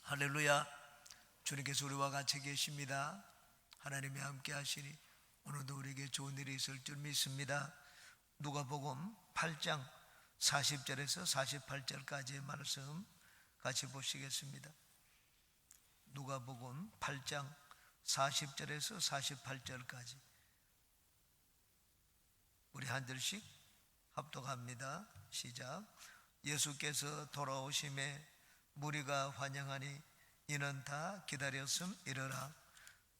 할렐루야. 주님께서 우리와 같이 계십니다. 하나님이 함께 하시니 오늘도 우리에게 좋은 일이 있을 줄 믿습니다. 누가복음 8장 40절에서 48절까지의 말씀 같이 보시겠습니다. 누가복음 8장 40절에서 48절까지 우리 한 절씩 합독합니다. 시작. 예수께서 돌아오심에 무리가 환영하니 이는 다 기다렸음 이르라.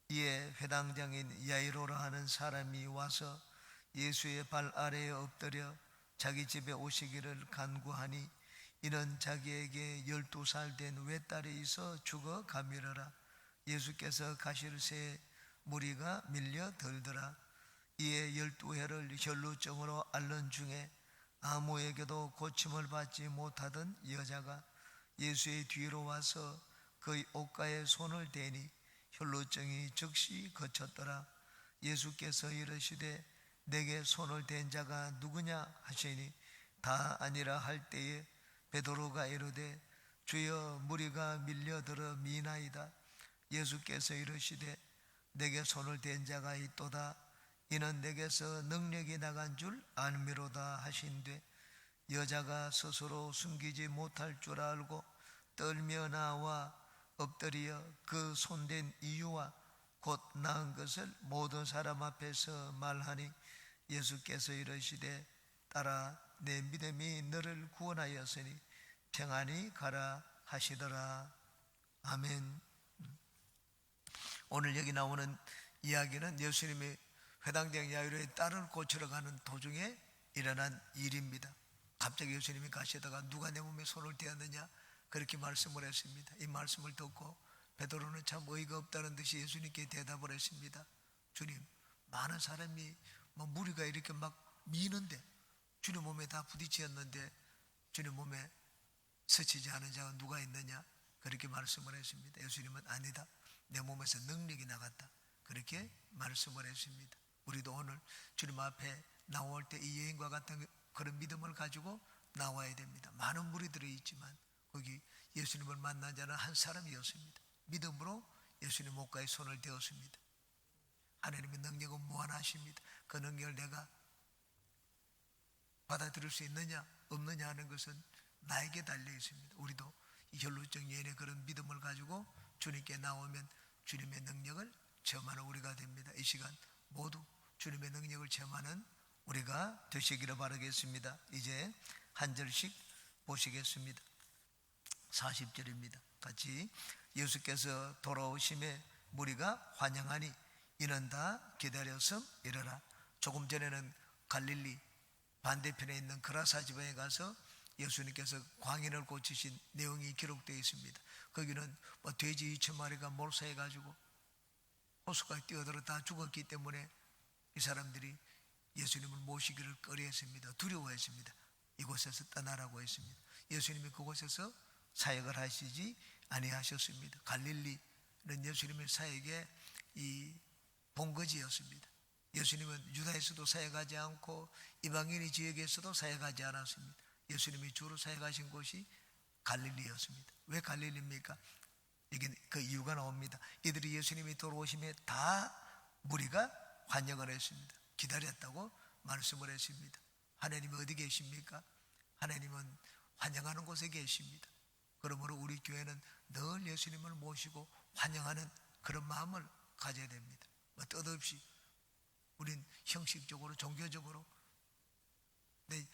이에 회당장인 야이로라 하는 사람이 와서 예수의 발 아래에 엎드려 자기 집에 오시기를 간구하니 이는 자기에게 12살 된 외딸이 있어 죽어 가밀어라. 예수께서 가실새 무리가 밀려 들더라. 이에 12해를 혈루증으로 앓는 중에 아무에게도 고침을 받지 못하던 여자가 예수의 뒤로 와서 그의 옷가에 손을 대니 혈루증이 즉시 그쳤더라. 예수께서 이르시되 내게 손을 댄 자가 누구냐 하시니 다 아니라 할 때에 베드로가 이르되 주여 무리가 밀려들어 미나이다. 예수께서 이르시되 내게 손을 댄 자가 있도다. 이는 내게서 능력이 나간 줄 알미로다 하신되 여자가 스스로 숨기지 못할 줄 알고 떨며 나와 엎드려 그 손댄 이유와 곧 나은 것을 모든 사람 앞에서 말하니 예수께서 이르시되 딸아 내 믿음이 너를 구원하였으니 평안히 가라 하시더라. 아멘. 오늘 여기 나오는 이야기는 예수님이 회당장 야이로의 딸을 고치러 가는 도중에 일어난 일입니다. 갑자기 예수님이 가시다가 누가 내 몸에 손을 대었느냐 그렇게 말씀을 했습니다. 이 말씀을 듣고 베드로는 참 어이가 없다는 듯이 예수님께 대답을 했습니다. 주님, 많은 사람이 무리가 이렇게 막 미는데 주님 몸에 다 부딪혔는데 주님 몸에 스치지 않은 자가 누가 있느냐 그렇게 말씀을 했습니다. 예수님은 아니다, 내 몸에서 능력이 나갔다 그렇게 말씀을 했습니다. 우리도 오늘 주님 앞에 나올 때 이 여인과 같은 그런 믿음을 가지고 나와야 됩니다. 많은 무리들이 있지만 거기 예수님을 만난 자는 한 사람이었습니다. 믿음으로 예수님 옷가에 손을 대었습니다. 하나님의 능력은 무한하십니다. 그 능력을 내가 받아들일 수 있느냐 없느냐 하는 것은 나에게 달려 있습니다. 우리도 이 혈루증 여인의 그런 믿음을 가지고 주님께 나오면 주님의 능력을 체험하는 우리가 됩니다. 이 시간 모두 주님의 능력을 체험하는 우리가 되시기를 바라겠습니다. 이제 한 절씩 보시겠습니다. 40절입니다. 같이. 예수께서 돌아오심에 무리가 환영하니 이는 다 기다렸음 이르라. 조금 전에는 갈릴리 반대편에 있는 그라사 지방에 가서 예수님께서 광인을 고치신 내용이 기록되어 있습니다. 거기는 돼지 2,000마리가 몰사해 가지고 호수가 뛰어들어 다 죽었기 때문에 이 사람들이 예수님을 모시기를 꺼려했습니다. 두려워했습니다. 이곳에서 떠나라고 했습니다. 예수님이 그곳에서 사역을 하시지 아니하셨습니다. 갈릴리는 예수님의 사역의 이 본거지였습니다. 예수님은 유다에서도 사역하지 않고 이방인의 지역에서도 사역하지 않았습니다. 예수님이 주로 사역하신 곳이 갈릴리였습니다. 왜 갈릴리입니까? 이게 그 이유가 나옵니다. 이들이 예수님이 돌아오심에 다 무리가 환영을 했습니다. 기다렸다고 말씀을 했습니다. 하나님이 어디 계십니까? 하나님은 환영하는 곳에 계십니다. 그러므로 우리 교회는 늘 예수님을 모시고 환영하는 그런 마음을 가져야 됩니다. 뜻없이 우린 형식적으로 종교적으로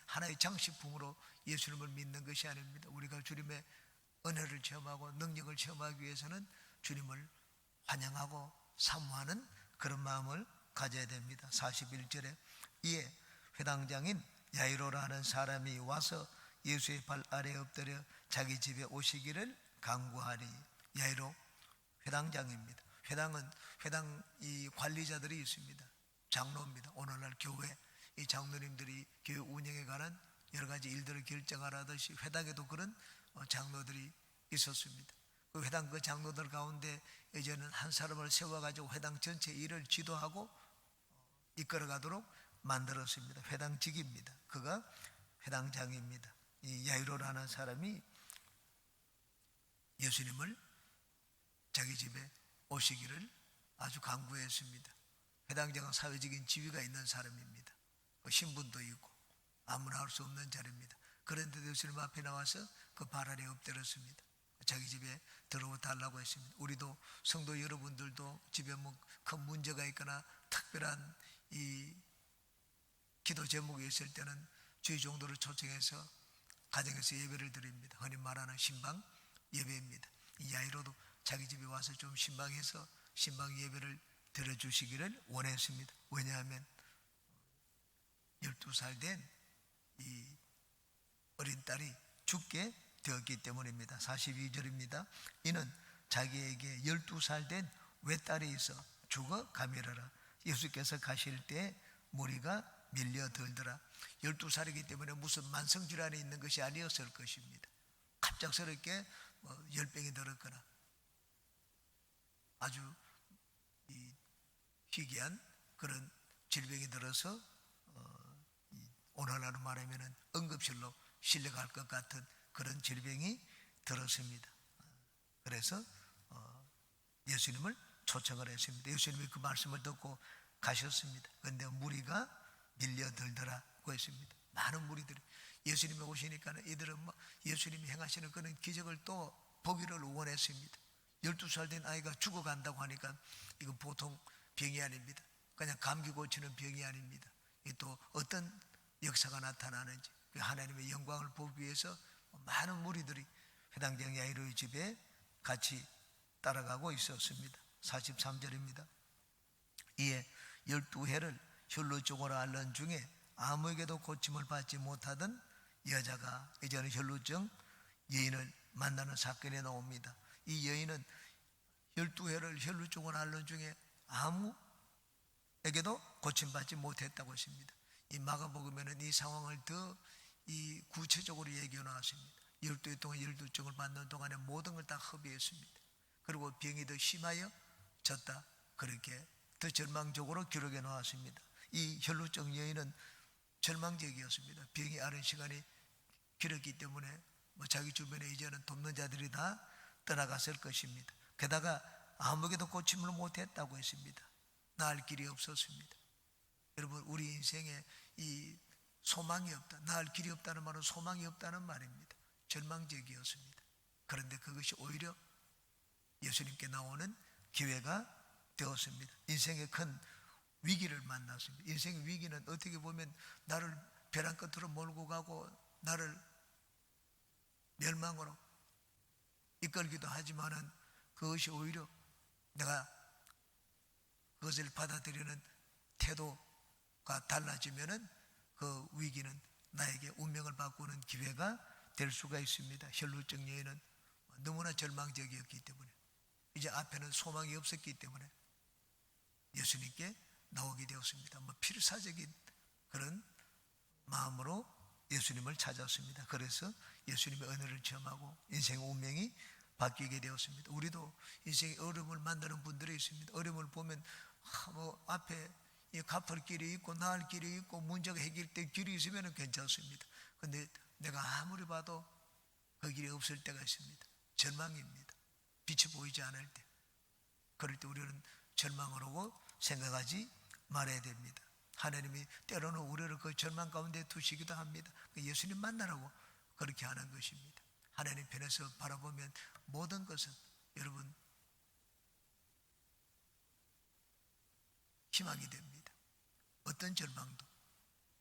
하나의 장식품으로 예수님을 믿는 것이 아닙니다. 우리가 주님의 은혜를 체험하고 능력을 체험하기 위해서는 주님을 환영하고 사모하는 그런 마음을 가져야 됩니다. 41절에 이에 회당장인 야이로라 하는 사람이 와서 예수의 발 아래에 엎드려 자기 집에 오시기를 간구하니. 야이로 회당장입니다. 회당 이 관리자들이 있습니다. 장로입니다. 오늘날 교회 이 장로님들이 교회 운영에 관한 여러 가지 일들을 결정하라듯이 회당에도 그런 장로들이 있었습니다. 그 회당 그 장로들 가운데 이제는 한 사람을 세워가지고 회당 전체 일을 지도하고 이끌어가도록 만들었습니다. 회당직입니다. 그가 회당장입니다. 이 야이로라는 사람이 예수님을 자기 집에 오시기를 아주 간구했습니다. 해당 장은 사회적인 지위가 있는 사람입니다. 신분도 있고 아무나 할 수 없는 자리입니다. 그런데도 예수님 앞에 나와서 그 발 아래 엎드렸습니다. 자기 집에 들어와 달라고 했습니다. 우리도 성도 여러분들도 집에 뭐 큰 문제가 있거나 특별한 이 기도 제목이 있을 때는 주의 종도를 초청해서 가정에서 예배를 드립니다. 흔히 말하는 신방 예배입니다. 이 야이로도 자기 집에 와서 좀 신방해서 신방 예배를 드려주시기를 원했습니다. 왜냐하면 12살 된 이 어린 딸이 죽게 되었기 때문입니다. 42절입니다. 이는 자기에게 12살 된 외딸이 있어 죽어 가밀어라. 예수께서 가실 때 무리가 밀려들더라. 12살이기 때문에 무슨 만성질환이 있는 것이 아니었을 것입니다. 갑작스럽게 열병이 들었거나 아주 희귀한 그런 질병이 들어서 오늘날로 말하면 응급실로 실려갈 것 같은 그런 질병이 들었습니다. 그래서 예수님을 초청을 했습니다. 예수님이 그 말씀을 듣고 가셨습니다. 그런데 무리가 밀려들더라고 했습니다. 많은 무리들이 예수님이 오시니까 이들은 예수님이 행하시는 그런 기적을 또 보기를 원했습니다. 12살 된 아이가 죽어간다고 하니까 이건 보통 병이 아닙니다. 그냥 감기 고치는 병이 아닙니다. 또 어떤 역사가 나타나는지 하나님의 영광을 보기 위해서 많은 무리들이 회당장 야이로의 집에 같이 따라가고 있었습니다. 43절입니다. 이에 12해를 혈루 쪽으로 앓는 중에 아무에게도 고침을 받지 못하던 여자가 이제는 혈루증 여인을 만나는 사건이 나옵니다. 이 여인은 12해를 혈루증을 앓는 중에 아무에게도 고침받지 못했다고 했습니다. 이 마가복음에는 이 상황을 더 구체적으로 얘기해 나왔습니다. 12해 동안 혈루증을 받는 동안에 모든 걸 다 허비했습니다. 그리고 병이 더 심하여졌다, 그렇게 더 절망적으로 기록해 놓았습니다. 이 혈루증 여인은 절망적이었습니다. 병이 앓은 시간이 길었기 때문에 자기 주변에 이제는 돕는 자들이 다 떠나갔을 것입니다. 게다가 아무에게도 고침을 못했다고 했습니다. 나을 길이 없었습니다. 여러분, 우리 인생에 이 소망이 없다, 나을 길이 없다는 말은 소망이 없다는 말입니다. 절망적이었습니다. 그런데 그것이 오히려 예수님께 나오는 기회가 되었습니다. 인생의 큰 위기를 만났습니다. 인생의 위기는 어떻게 보면 나를 벼랑 끝으로 몰고 가고 나를 멸망으로 이끌기도 하지만은 그것이 오히려 내가 그것을 받아들이는 태도가 달라지면은 그 위기는 나에게 운명을 바꾸는 기회가 될 수가 있습니다. 혈루증 여인은 너무나 절망적이었기 때문에, 이제 앞에는 소망이 없었기 때문에 예수님께 나오게 되었습니다. 필사적인 그런 마음으로 예수님을 찾았습니다. 그래서 예수님의 은혜를 체험하고 인생의 운명이 바뀌게 되었습니다. 우리도 인생의 어려움을 만나는 분들이 있습니다. 어려움을 보면 앞에 갚을 길이 있고 나을 길이 있고 문제가 해결될 길이 있으면 괜찮습니다. 그런데 내가 아무리 봐도 그 길이 없을 때가 있습니다. 절망입니다. 빛이 보이지 않을 때, 그럴 때 우리는 절망을 하고 생각하지 말아야 됩니다. 하나님이 때로는 우리를 그 절망 가운데 두시기도 합니다. 예수님 만나라고 그렇게 하는 것입니다. 하나님 편에서 바라보면 모든 것은 여러분 희망이 됩니다. 어떤 절망도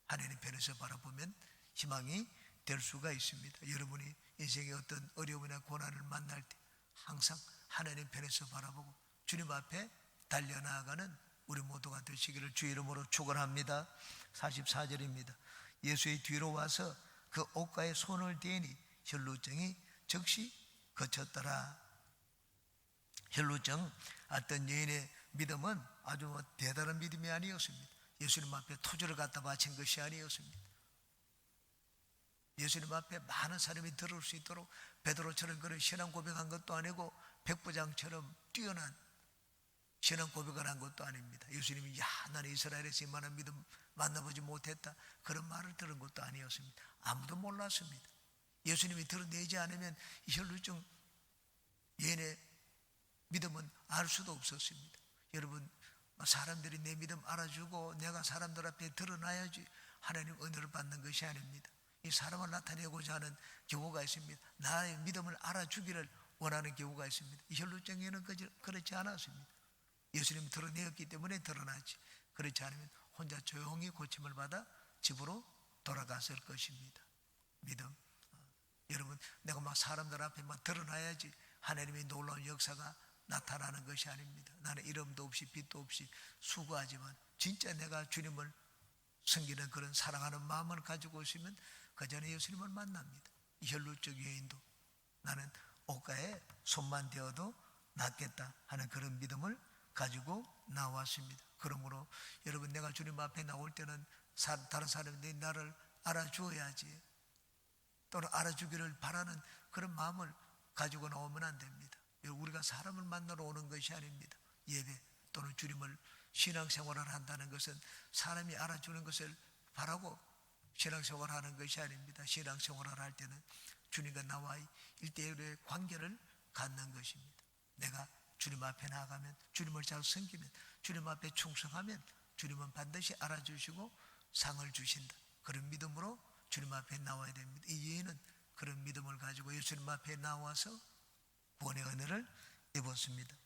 하나님 편에서 바라보면 희망이 될 수가 있습니다. 여러분이 인생의 어떤 어려움이나 고난을 만날 때 항상 하나님 편에서 바라보고 주님 앞에 달려나가는 우리 모두가 되시기를 주의 이름으로 축원합니다. 44절입니다. 예수의 뒤로 와서 그 옷가에 손을 대니 혈루증이 즉시 그쳤더라. 혈루증 앓던 여인의 믿음은 아주 대단한 믿음이 아니었습니다. 예수님 앞에 토주를 갖다 바친 것이 아니었습니다. 예수님 앞에 많은 사람이 들을 수 있도록 베드로처럼 그런 신앙 고백한 것도 아니고 백부장처럼 뛰어난 신앙 고백을 한 것도 아닙니다. 예수님이 나는 이스라엘에서 이만한 믿음 만나보지 못했다, 그런 말을 들은 것도 아니었습니다. 아무도 몰랐습니다. 예수님이 드러내지 않으면 이 혈루증 여인의 믿음은 알 수도 없었습니다. 여러분, 사람들이 내 믿음 알아주고 내가 사람들 앞에 드러나야지 하나님 은혜를 받는 것이 아닙니다. 이 사람을 나타내고자 하는 경우가 있습니다. 나의 믿음을 알아주기를 원하는 경우가 있습니다. 이 혈루증에는 그렇지 않았습니다. 예수님이 드러내었기 때문에 드러나지, 그렇지 않으면 혼자 조용히 고침을 받아 집으로 돌아갔을 것입니다. 믿음. 여러분, 내가 막 사람들 앞에 막 드러나야지 하나님의 놀라운 역사가 나타나는 것이 아닙니다. 나는 이름도 없이 빛도 없이 수고하지만 진짜 내가 주님을 섬기는 그런 사랑하는 마음을 가지고 있으면 그 전에 예수님을 만납니다. 이 혈루증 여인도 나는 옷가에 손만 대어도 낫겠다 하는 그런 믿음을 가지고 나왔습니다. 그러므로 여러분, 내가 주님 앞에 나올 때는 다른 사람들이 나를 알아주어야지, 또는 알아주기를 바라는 그런 마음을 가지고 나오면 안 됩니다. 우리가 사람을 만나러 오는 것이 아닙니다. 예배 또는 주님을 신앙생활을 한다는 것은 사람이 알아주는 것을 바라고 신앙생활을 하는 것이 아닙니다. 신앙생활을 할 때는 주님과 나와의 1대1의 관계를 갖는 것입니다. 내가 주님 앞에 나아가면, 주님을 잘 섬기면, 주님 앞에 충성하면 주님은 반드시 알아주시고 상을 주신다. 그런 믿음으로 주님 앞에 나와야 됩니다. 이 여인은 그런 믿음을 가지고 예수님 앞에 나와서 구원의 은혜를 입었습니다.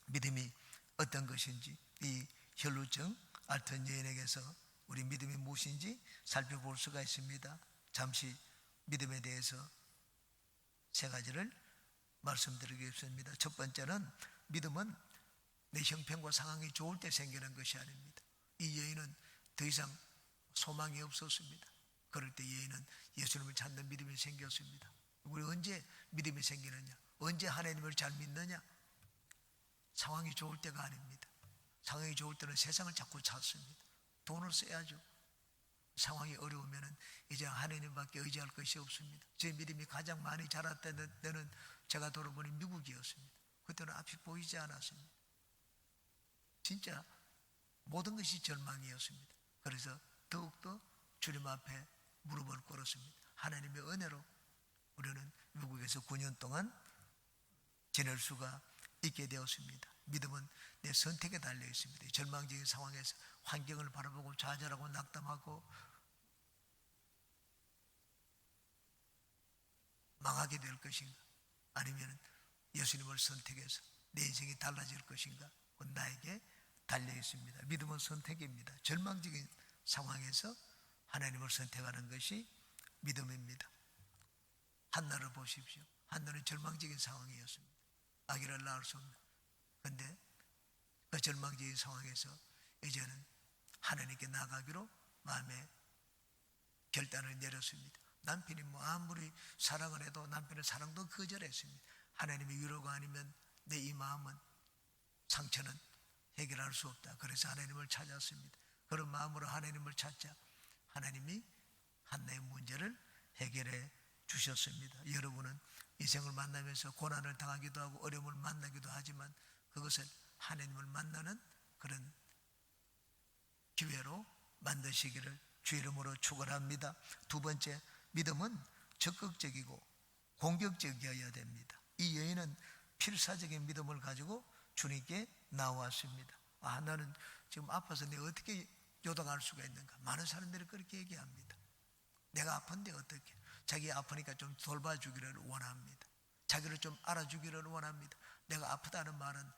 믿음이 어떤 것인지 이 혈루증 앓던 여인에게서 우리 믿음이 무엇인지 살펴볼 수가 있습니다. 잠시 믿음에 대해서 세 가지를 말씀드리겠습니다. 첫 번째는, 믿음은 내 형편과 상황이 좋을 때 생기는 것이 아닙니다. 이 여인은 더 이상 소망이 없었습니다. 그럴 때 여인은 예수님을 찾는 믿음이 생겼습니다. 우리 언제 믿음이 생기느냐? 언제 하나님을 잘 믿느냐? 상황이 좋을 때가 아닙니다. 상황이 좋을 때는 세상을 자꾸 찾습니다. 돈을 써야죠. 상황이 어려우면 이제 하나님밖에 의지할 것이 없습니다. 제 믿음이 가장 많이 자랐던 때는 제가 돌아보니 미국이었습니다. 그때는 앞이 보이지 않았습니다. 진짜 모든 것이 절망이었습니다. 그래서 더욱더 주님 앞에 무릎을 꿇었습니다. 하나님의 은혜로 우리는 미국에서 9년 동안 지낼 수가 있게 되었습니다. 믿음은 내 선택에 달려 있습니다. 절망적인 상황에서 환경을 바라보고 좌절하고 낙담하고 망하게 될 것인가, 아니면 예수님을 선택해서 내 인생이 달라질 것인가, 그건 나에게 달려 있습니다. 믿음은 선택입니다. 절망적인 상황에서 하나님을 선택하는 것이 믿음입니다. 한나를 보십시오. 한나는 절망적인 상황이었습니다. 아기를 낳을 수 없는. 그런데 그 절망적인 상황에서 이제는 하나님께 나가기로 마음에 결단을 내렸습니다. 남편이 아무리 사랑을 해도 남편의 사랑도 거절했습니다. 하나님의 위로가 아니면 내 이 마음은, 상처는 해결할 수 없다. 그래서 하나님을 찾았습니다. 그런 마음으로 하나님을 찾자 하나님이 한나의 문제를 해결해 주셨습니다. 여러분은 인생을 만나면서 고난을 당하기도 하고 어려움을 만나기도 하지만 그것을 하나님을 만나는 그런 기회로 만드시기를 주 이름으로 축원합니다. 두 번째, 믿음은 적극적이고 공격적이어야 됩니다. 이 여인은 필사적인 믿음을 가지고 주님께 나왔습니다. 나는 지금 아파서 내가 어떻게 요동할 수가 있는가? 많은 사람들이 그렇게 얘기합니다. 내가 아픈데 어떻게? 자기 아프니까 좀 돌봐주기를 원합니다. 자기를 좀 알아주기를 원합니다. 내가 아프다는 말은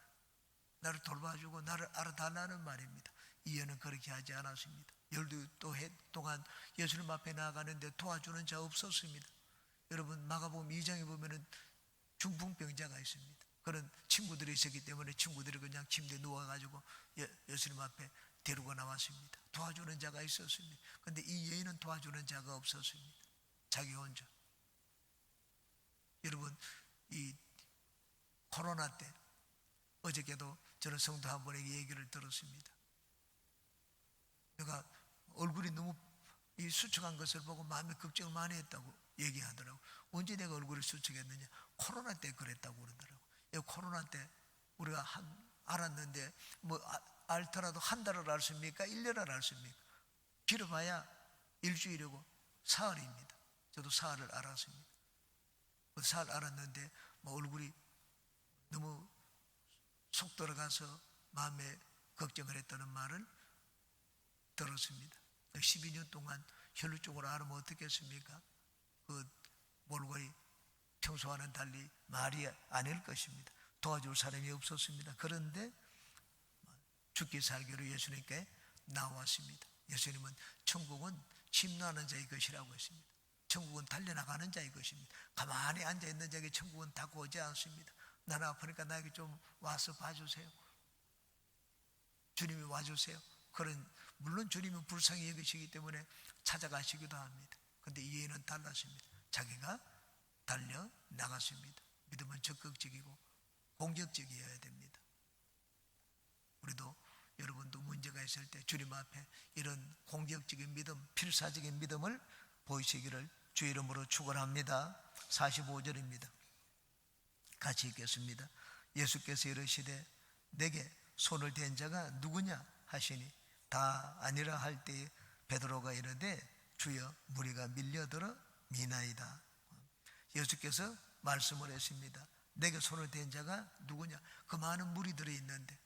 나를 돌봐주고 나를 알아달라는 말입니다. 이 여인은 그렇게 하지 않았습니다. 12해 동안 예수님 앞에 나아가는데 도와주는 자 없었습니다. 여러분, 마가복음 2장에 보면은 중풍병자가 있습니다. 그런 친구들이 있었기 때문에 친구들이 그냥 침대에 누워가지고 예수님 앞에 데리고 나왔습니다. 도와주는 자가 있었습니다. 그런데 이 여인은 도와주는 자가 없었습니다. 자기 혼자. 여러분, 이 코로나 때 어저께도 저는 성도 한 분에게 얘기를 들었습니다. 내가 얼굴이 너무 수척한 것을 보고 마음에 걱정을 많이 했다고 얘기하더라고. 언제 내가 얼굴이 수척했느냐? 코로나 때 그랬다고 그러더라고. 코로나 때 우리가 알았는데 알더라도 한 달을 알습니까? 1년을 알습니까? 길어봐야 일주일이고 사흘입니다. 저도 사흘을 알았습니다. 사흘 알았는데 얼굴이 너무 속 들어가서 마음에 걱정을 했다는 말을 들었습니다. 12년 동안 혈루 쪽으로 알으면 어떻겠습니까? 그 몰골이 평소와는 달리 말이 아닐 것입니다. 도와줄 사람이 없었습니다. 그런데 죽기 살기로 예수님께 나왔습니다. 예수님은 천국은 침노하는 자의 것이라고 했습니다. 천국은 달려나가는 자의 것입니다. 가만히 앉아있는 자에게 천국은 닫고 오지 않습니다. 나는 아프니까 나에게 좀 와서 봐주세요. 주님이 와주세요. 물론 주님은 불쌍히 여기시기 때문에 찾아가시기도 합니다. 그런데 이 예는 달랐습니다. 자기가 달려나갔습니다. 믿음은 적극적이고 공격적이어야 됩니다. 우리도 여러분도 문제가 있을 때 주님 앞에 이런 공격적인 믿음, 필사적인 믿음을 보이시기를 주 이름으로 축원합니다. 45절입니다. 같이 읽겠습니다. 예수께서 이르시되 내게 손을 댄 자가 누구냐 하시니 다 아니라 할 때에 베드로가 이르되 주여 무리가 밀려들어 미나이다. 예수께서 말씀을 했습니다. 내게 손을 댄 자가 누구냐? 그 많은 무리들이 있는데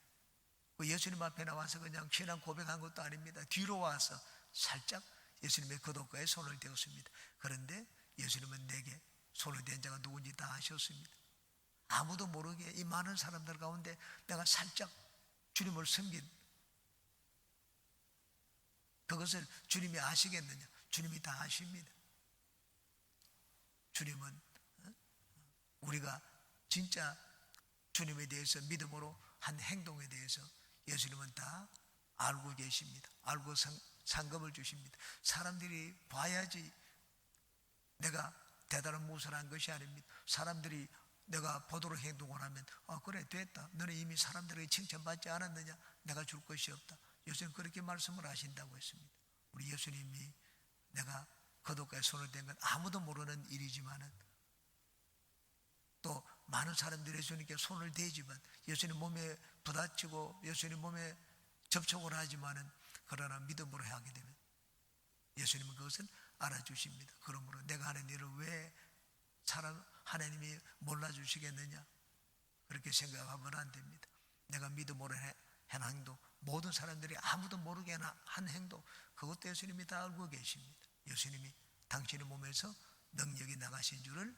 예수님 앞에 나와서 그냥 신앙 고백한 것도 아닙니다. 뒤로 와서 살짝 예수님의 겉옷가에 손을 대었습니다. 그런데 예수님은 내게 손을 댄 자가 누군지 다 아셨습니다. 아무도 모르게 이 많은 사람들 가운데 내가 살짝 주님을 섬긴 그것을 주님이 아시겠느냐? 주님이 다 아십니다. 주님은 우리가 진짜 주님에 대해서 믿음으로 한 행동에 대해서 예수님은 다 알고 계십니다. 알고 상급을 주십니다. 사람들이 봐야지 내가 대단한 무엇을 한 것이 아닙니다. 사람들이 내가 보도록 행동을 하면 그래 됐다. 너는 이미 사람들에게 칭찬받지 않았느냐? 내가 줄 것이 없다. 예수님 그렇게 말씀을 하신다고 했습니다. 우리 예수님이 내가 겉옷가에 손을 댄 건 아무도 모르는 일이지만은 또 많은 사람들이 예수님께 손을 대지만 예수님 몸에 부딪히고 예수님 몸에 접촉을 하지만은 그러나 믿음으로 하게 되면 예수님은 그것을 알아주십니다. 그러므로 내가 하는 일을 왜 하나님이 몰라주시겠느냐? 그렇게 생각하면 안 됩니다. 내가 믿음으로 한 행동, 모든 사람들이 아무도 모르게 한 행동, 그것도 예수님이 다 알고 계십니다. 예수님이 당신의 몸에서 능력이 나가신 줄을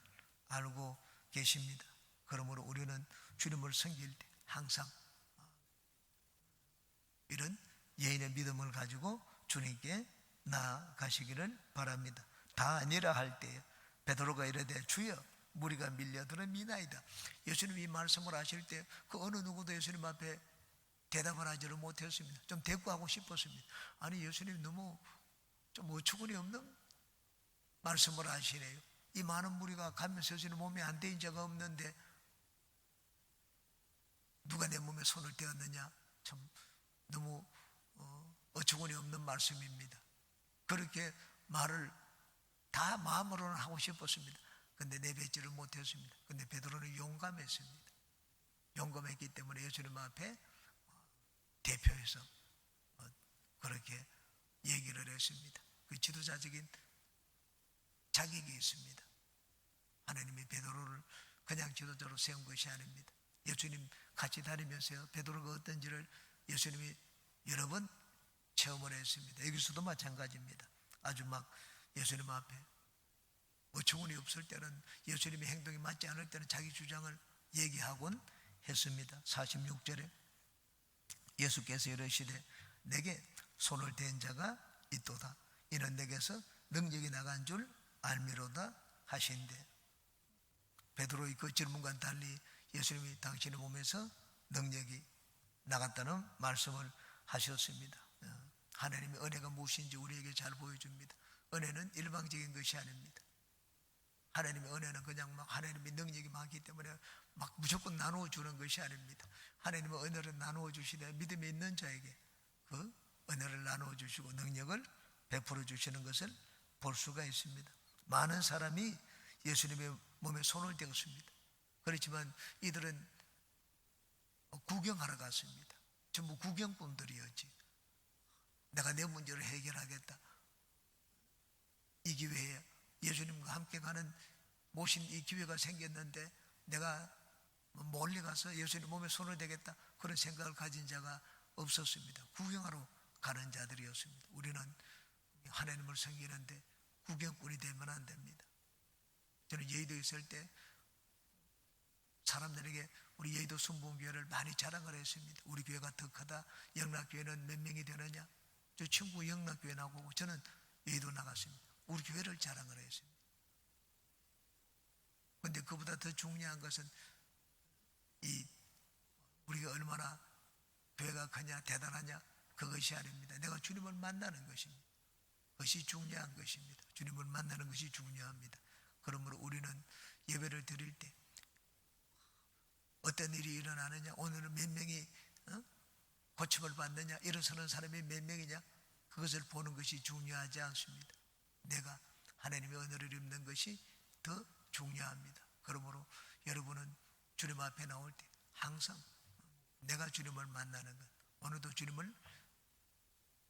알고 계십니다. 그러므로 우리는 주님을 섬길 때 항상 이런 예인의 믿음을 가지고 주님께 나아가시기를 바랍니다. 다 아니라 할 때에 베드로가 이르되 주여 무리가 밀려들어 미나이다. 예수님이 이 말씀을 하실 때 그 어느 누구도 예수님 앞에 대답을 하지를 못했습니다. 좀 대꾸하고 싶었습니다. 아니 예수님 너무 좀 어처구니 없는 말씀을 하시네요. 이 많은 무리가 가면서 예수님 몸에 안 대인 자가 없는데 누가 내 몸에 손을 대었느냐? 참 너무 어처구니 없는 말씀입니다. 그렇게 말을 다 마음으로는 하고 싶었습니다. 근데 내뱉지를 못했습니다. 근데 베드로는 용감했습니다. 용감했기 때문에 예수님 앞에 대표해서 그렇게 얘기를 했습니다. 그 지도자적인 자격이 있습니다. 하나님이 베드로를 그냥 지도자로 세운 것이 아닙니다. 예수님 같이 다니면서요 베드로가 어떤지를 예수님이 여러 번 체험을 했습니다. 여기서도 마찬가지입니다. 아주 막 예수님 앞에 어처구니 없을 때는 예수님의 행동이 맞지 않을 때는 자기 주장을 얘기하곤 했습니다. 46절에 예수께서 이르시되 내게 손을 댄 자가 있도다. 이는 내게서 능력이 나간 줄 알미로다 하신대. 베드로의 그 질문과는 달리 예수님이 당신의 몸에서 능력이 나갔다는 말씀을 하셨습니다. 하나님의 은혜가 무엇인지 우리에게 잘 보여줍니다. 은혜는 일방적인 것이 아닙니다. 하나님의 은혜는 그냥 막 하나님의 능력이 많기 때문에 막 무조건 나누어 주는 것이 아닙니다. 하나님의 은혜를 나누어 주시되 믿음이 있는 자에게 그 은혜를 나누어 주시고 능력을 베풀어 주시는 것을 볼 수가 있습니다. 많은 사람이 예수님의 몸에 손을 대었습니다. 그렇지만 이들은 구경하러 갔습니다. 전부 구경꾼들이었지. 내가 내 문제를 해결하겠다. 이 기회에 예수님과 함께 가는 모신 이 기회가 생겼는데 내가 멀리 가서 예수님 몸에 손을 대겠다 그런 생각을 가진 자가 없었습니다. 구경하러 가는 자들이었습니다. 우리는 하나님을 섬기는데 구경꾼이 되면 안 됩니다. 저는 여의도에 있을 때 사람들에게 우리 여의도 순복음교회를 많이 자랑을 했습니다. 우리 교회가 더 크다. 영락교회는 몇 명이 되느냐. 저 친구 영락교회 나오고 저는 여의도 나갔습니다. 우리 교회를 자랑을 했습니다. 그런데 그보다 더 중요한 것은 우리가 얼마나 교회가 크냐 대단하냐 그것이 아닙니다. 내가 주님을 만나는 것입니다. 그것이 중요한 것입니다. 주님을 만나는 것이 중요합니다. 그러므로 우리는 예배를 드릴 때 어떤 일이 일어나느냐, 오늘은 몇 명이 고침을 받느냐, 일어서는 사람이 몇 명이냐, 그것을 보는 것이 중요하지 않습니다. 내가 하나님의 은혜를 입는 것이 더 중요합니다. 그러므로 여러분은 주님 앞에 나올 때 항상 내가 주님을 만나는 것, 오늘도 주님을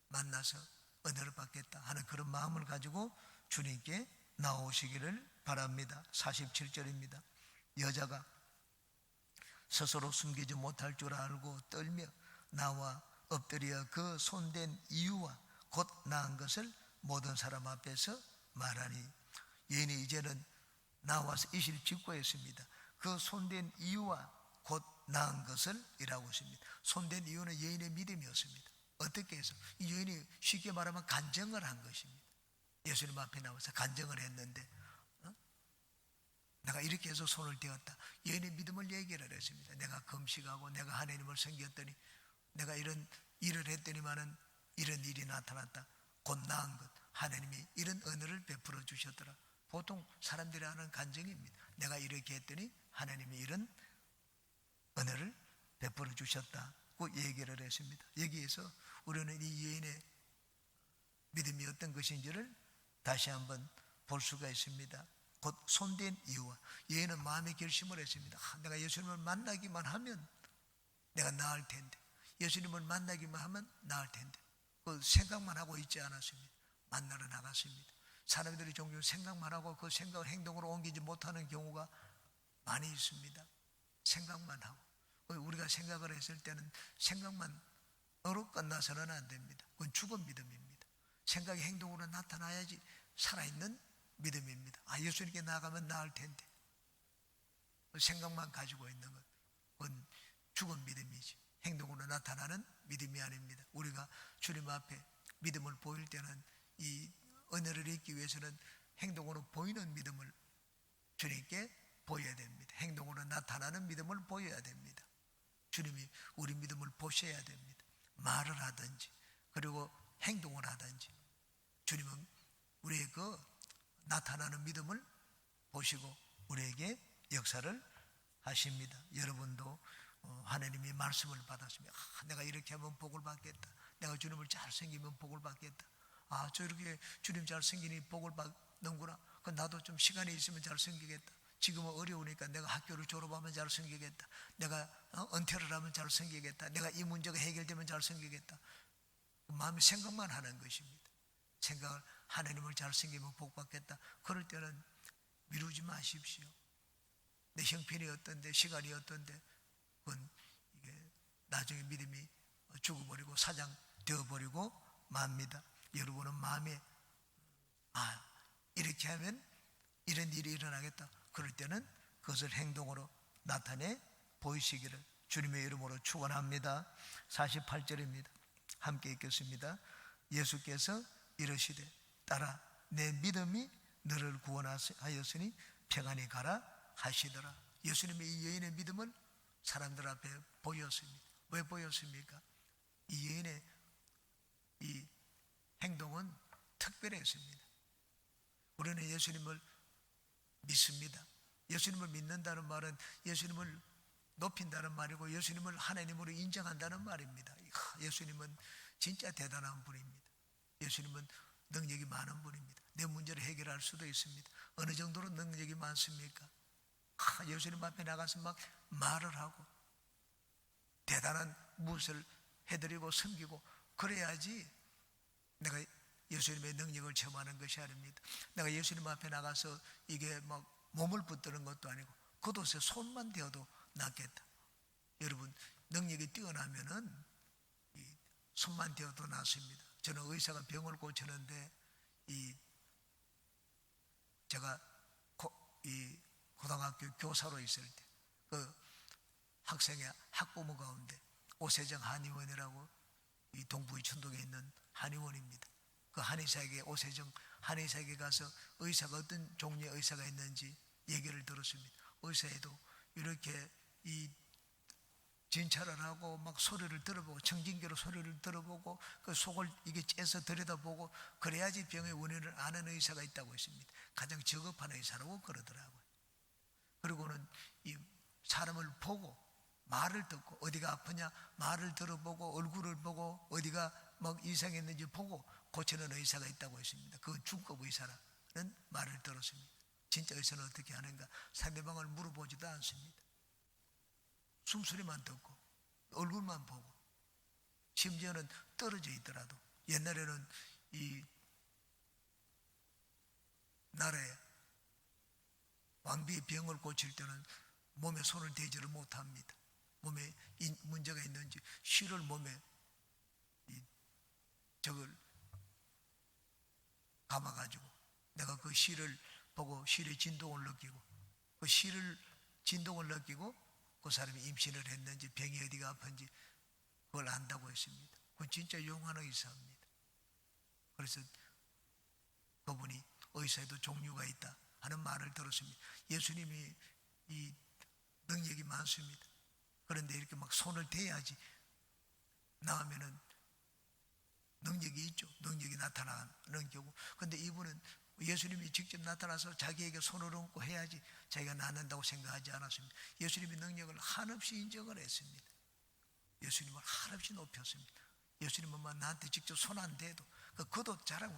만나서 은혜를 받겠다 하는 그런 마음을 가지고 주님께 나오시기를 바랍니다. 47절입니다. 여자가 스스로 숨기지 못할 줄 알고 떨며 나와 엎드려 그 손댄 이유와 곧 나은 것을 모든 사람 앞에서 말하니, 여인이 이제는 나와서 이실 직고했습니다. 그 손댄 이유와 곧 나은 것을 이라고 했습니다. 손댄 이유는 여인의 믿음이었습니다. 어떻게 해서? 이 여인이 쉽게 말하면 간증을 한 것입니다. 예수님 앞에 나와서 간증을 했는데 내가 이렇게 해서 손을 떼었다. 여인의 믿음을 얘기를 했습니다. 내가 금식하고 내가 하나님을 섬겼더니 내가 이런 일을 했더니만은 이런 일이 나타났다. 곧 나은 것. 하나님이 이런 은혜를 베풀어 주셨더라. 보통 사람들이 하는 간증입니다. 내가 이렇게 했더니 하나님이 이런 은혜를 베풀어 주셨다고 얘기를 했습니다. 여기에서 우리는 이 여인의 믿음이 어떤 것인지를 다시 한번 볼 수가 있습니다. 곧 손댄 이유와, 여인은 마음의 결심을 했습니다. 내가 예수님을 만나기만 하면 내가 나을 텐데, 예수님을 만나기만 하면 나을 텐데, 그 생각만 하고 있지 않았습니다. 만나러 나갔습니다. 사람들이 종종 생각만 하고 그 생각을 행동으로 옮기지 못하는 경우가 많이 있습니다. 생각만 하고, 우리가 생각을 했을 때는 생각만으로 끝나서는 안 됩니다. 그건 죽은 믿음입니다. 생각이 행동으로 나타나야지 살아있는 믿음입니다. 예수님께 나가면 나을 텐데, 생각만 가지고 있는 것, 그건 죽은 믿음이지 행동으로 나타나는 믿음이 아닙니다. 우리가 주님 앞에 믿음을 보일 때는 이 은혜를 잊기 위해서는 행동으로 보이는 믿음을 주님께 보여야 됩니다. 행동으로 나타나는 믿음을 보여야 됩니다. 주님이 우리 믿음을 보셔야 됩니다. 말을 하든지 그리고 행동을 하든지 주님은 우리의 그 나타나는 믿음을 보시고 우리에게 역사를 하십니다. 여러분도 하나님의 말씀을 받았으면 내가 이렇게 하면 복을 받겠다. 내가 주님을 잘 섬기면 복을 받겠다. 저 이렇게 주님 잘 섬기니 복을 받는구나. 그럼 나도 좀 시간이 있으면 잘 섬기겠다. 지금은 어려우니까 내가 학교를 졸업하면 잘 섬기겠다. 내가 은퇴를 하면 잘 섬기겠다. 내가 이 문제가 해결되면 잘 섬기겠다. 마음의 생각만 하는 것입니다. 생각을 하나님을 잘 섬기면 복 받겠다. 그럴 때는 미루지 마십시오. 내 형편이 어떤데 시간이 어떤데 그건 이게 나중에 믿음이 죽어버리고 사장되어버리고 맙니다. 여러분은 마음에 이렇게 하면 이런 일이 일어나겠다. 그럴 때는 그것을 행동으로 나타내 보이시기를 주님의 이름으로 축원합니다. 48절입니다. 함께 읽겠습니다. 예수께서 이르시되 따라 내 믿음이 너를 구원하였으니 평안히 가라 하시더라. 예수님의 이 여인의 믿음을 사람들 앞에 보였습니다. 왜 보였습니까? 이 여인의 이 행동은 특별했습니다. 우리는 예수님을 믿습니다. 예수님을 믿는다는 말은 예수님을 높인다는 말이고 예수님을 하나님으로 인정한다는 말입니다. 예수님은 진짜 대단한 분입니다. 예수님은 능력이 많은 분입니다. 내 문제를 해결할 수도 있습니다. 어느 정도로 능력이 많습니까? 예수님 앞에 나가서 막 말을 하고 대단한 무엇을 해드리고 섬기고 그래야지 내가 예수님의 능력을 체험하는 것이 아닙니다. 내가 예수님 앞에 나가서 이게 막 몸을 붙드는 것도 아니고 겉옷에 손만 대어도 낫겠다. 여러분, 능력이 뛰어나면은 손만 대어도 낫습니다. 저는 의사가 병을 고치는데 제가 고등학교 교사로 있을 때 그 학생의 학부모 가운데 오세정 한의원이라고 이 동부 이천동에 있는 한의원입니다. 그 한의사에게 오세정 한의사에게 가서 의사가 어떤 종류의 의사가 있는지 얘기를 들었습니다. 의사에도 이렇게 이 진찰을 하고 막 소리를 들어보고 청진기로 소리를 들어보고 그 속을 이게 째서 들여다보고 그래야지 병의 원인을 아는 의사가 있다고 했습니다. 가장 적합한 의사라고 그러더라고요. 그리고는 이 사람을 보고 말을 듣고 어디가 아프냐 말을 들어보고 얼굴을 보고 어디가 막 이상했는지 보고 고치는 의사가 있다고 했습니다. 그 중급 의사라는 말을 들었습니다. 진짜 의사는 어떻게 하는가? 상대방을 물어보지도 않습니다. 숨소리만 듣고 얼굴만 보고 심지어는 떨어져 있더라도 옛날에는 이 나라에 왕비의 병을 고칠 때는 몸에 손을 대지를 못합니다. 몸에 문제가 있는지 실을 몸에 저걸 감아가지고 내가 그 실을 보고 실의 진동을 느끼고 그 실을 진동을 느끼고 그 사람이 임신을 했는지 병이 어디가 아픈지 그걸 안다고 했습니다. 그건 진짜 용한 의사입니다. 그래서 그분이 의사에도 종류가 있다 하는 말을 들었습니다. 예수님이 이 능력이 많습니다. 그런데 이렇게 막 손을 대야지 나오면은 능력이 있죠. 능력이 나타나는 경우. 그런데 이분은 예수님이 직접 나타나서 자기에게 손을 얹고 해야지 자기가 낫는다고 생각하지 않았습니다. 예수님의 능력을 한없이 인정을 했습니다. 예수님을 한없이 높였습니다. 예수님은 나한테 직접 손 안 대도 그 겉옷 자락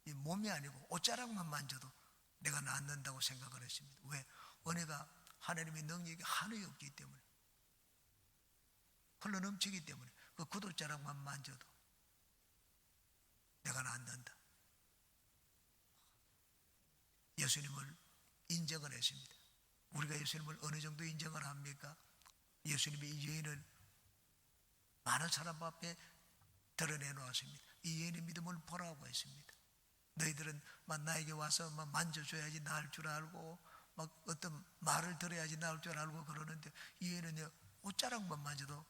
이 몸이 아니고 옷자락만 만져도 내가 낫는다고 생각을 했습니다. 왜? 은혜가 하나님의 능력이 한이 없기 때문에 흘러넘치기 때문에 그 겉옷자락만 만져도 내가 낫는다. 예수님을 인정을 했습니다. 우리가 예수님을 어느 정도 인정을 합니까? 예수님이 이 여인을 많은 사람 앞에 드러내놓았습니다. 이 여인의 믿음을 보라고 했습니다. 너희들은 막 나에게 와서 막 만져줘야지 나을 줄 알고 막 어떤 말을 들어야지 나을 줄 알고 그러는데 이 여인은 옷자락만 만져도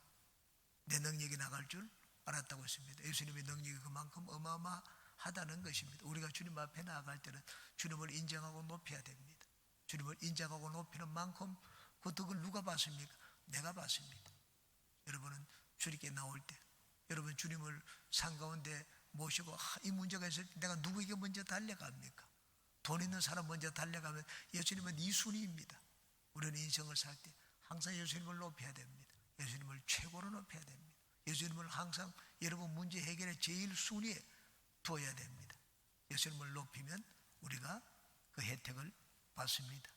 내 능력이 나갈 줄 알았다고 했습니다. 예수님의 능력이 그만큼 어마어마하다는 것입니다. 우리가 주님 앞에 나아갈 때는 주님을 인정하고 높여야 됩니다. 주님을 인정하고 높이는 만큼 그 덕을 누가 봤습니까? 내가 봤습니다. 여러분은 주님께 나올 때 여러분 주님을 산 가운데 모시고 이 문제가 있을 때 내가 누구에게 먼저 달려갑니까? 돈 있는 사람 먼저 달려가면 예수님은 2순위입니다. 우리는 인생을 살 때 항상 예수님을 높여야 됩니다. 예수님을 최고로 높여야 됩니다. 예수님을 항상 여러분 문제 해결의 제일 순위에 두어야 됩니다. 예수님을 높이면 우리가 그 혜택을 받습니다.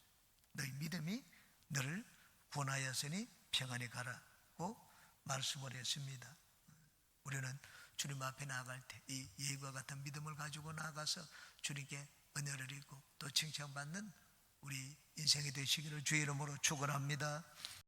너희 믿음이 너를 구원하였으니 평안히 가라고 말씀을 했습니다. 우리는 주님 앞에 나아갈 때 이 예과 같은 믿음을 가지고 나아가서 주님께 은혜를 입고 또 칭찬받는 우리 인생이 되시기를 주의 이름으로 축원합니다.